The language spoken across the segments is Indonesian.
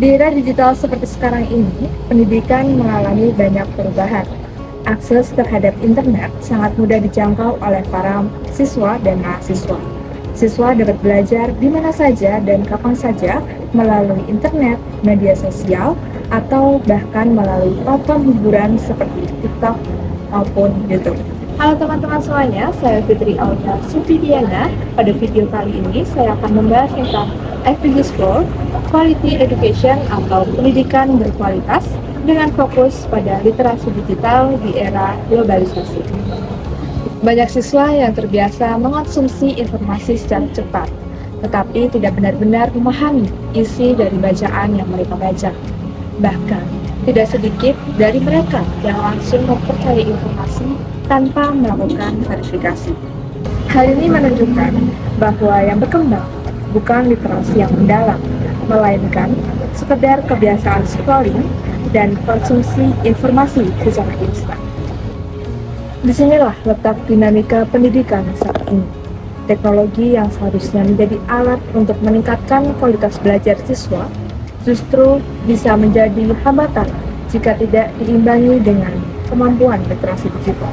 Di era digital seperti sekarang ini, pendidikan mengalami banyak perubahan. Akses terhadap internet sangat mudah dijangkau oleh para siswa dan mahasiswa. Siswa dapat belajar di mana saja dan kapan saja melalui internet, media sosial, atau bahkan melalui platform hiburan seperti TikTok maupun YouTube. Halo teman-teman semuanya, saya Fitri Aulia Sufidiana. Pada video kali ini saya akan membahas tentang SDGs 4, Quality Education atau pendidikan berkualitas dengan fokus pada literasi digital di era globalisasi. Banyak siswa yang terbiasa mengonsumsi informasi secara cepat, tetapi tidak benar-benar memahami isi dari bacaan yang mereka baca. Bahkan, tidak sedikit dari mereka yang langsung mempercayai informasi tanpa melakukan verifikasi. Hal ini menunjukkan bahwa yang berkembang bukan literasi yang mendalam, melainkan sekedar kebiasaan scrolling dan konsumsi informasi secara instan. Disinilah letak dinamika pendidikan saat ini. Teknologi yang seharusnya menjadi alat untuk meningkatkan kualitas belajar siswa justru bisa menjadi hambatan jika tidak diimbangi dengan kemampuan literasi digital.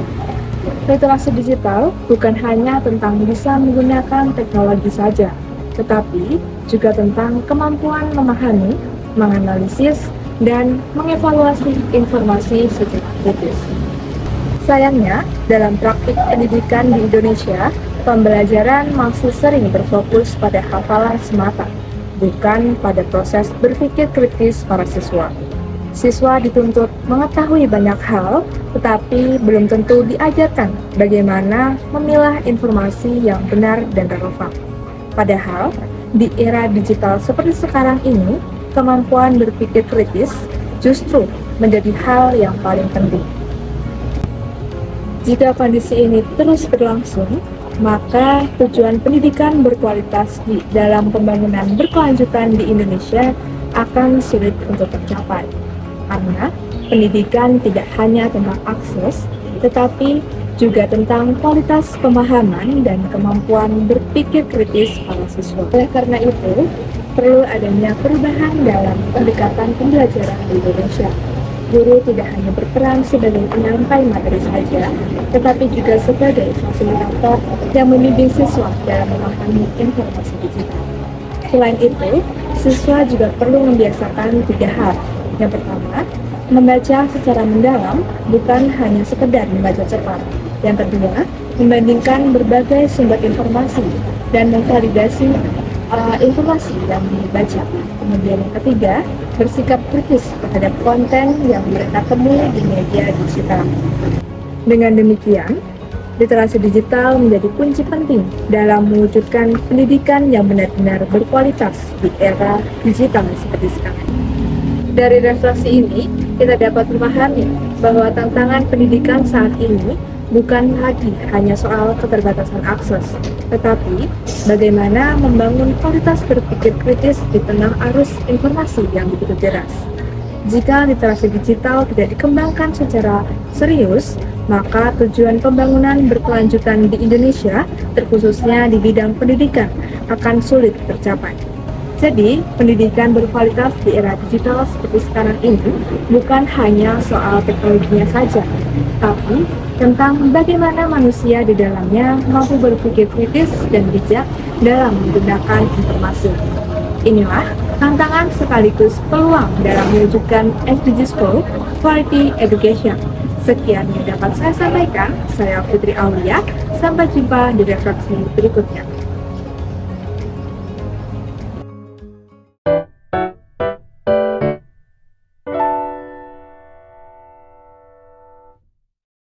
Literasi digital bukan hanya tentang bisa menggunakan teknologi saja, tetapi juga tentang kemampuan memahami, menganalisis, dan mengevaluasi informasi secara kritis. Sayangnya, dalam praktik pendidikan di Indonesia, pembelajaran masih sering berfokus pada hafalan semata, bukan pada proses berpikir kritis para siswa. Siswa dituntut mengetahui banyak hal, tetapi belum tentu diajarkan bagaimana memilah informasi yang benar dan relevan. Padahal, di era digital seperti sekarang ini, kemampuan berpikir kritis justru menjadi hal yang paling penting. Jika kondisi ini terus berlangsung, maka tujuan pendidikan berkualitas di dalam pembangunan berkelanjutan di Indonesia akan sulit untuk tercapai. Karena pendidikan tidak hanya tentang akses, tetapi juga tentang kualitas pemahaman dan kemampuan berpikir kritis para siswa. Oleh karena itu, perlu adanya perubahan dalam pendekatan pembelajaran di Indonesia. Guru tidak hanya berperan sebagai penyampai materi saja, tetapi juga sebagai fasilitator yang membimbing siswa dalam memahami informasi digital. Selain itu, siswa juga perlu membiasakan 3 hal. Yang pertama, membaca secara mendalam, bukan hanya sekedar membaca cepat. Yang kedua, membandingkan berbagai sumber informasi dan memvalidasi informasi yang dibaca. Kemudian yang ketiga, bersikap kritis terhadap konten yang mereka temui di media digital. Dengan demikian, literasi digital menjadi kunci penting dalam mewujudkan pendidikan yang benar-benar berkualitas di era digital seperti sekarang. Dari refleksi ini, kita dapat memahami bahwa tantangan pendidikan saat ini bukan lagi hanya soal keterbatasan akses, tetapi bagaimana membangun kualitas berpikir kritis di tengah arus informasi yang begitu deras. Jika literasi digital tidak dikembangkan secara serius, maka tujuan pembangunan berkelanjutan di Indonesia, terkhususnya di bidang pendidikan, akan sulit tercapai. Jadi, pendidikan berkualitas di era digital seperti sekarang ini bukan hanya soal teknologinya saja, tapi tentang bagaimana manusia di dalamnya mampu berpikir kritis dan bijak dalam menggunakan informasi. Inilah tantangan sekaligus peluang dalam mewujudkan SDGs 4, Quality Education. Sekian yang dapat saya sampaikan, saya Fitri Aulia, sampai jumpa di refleksi berikutnya.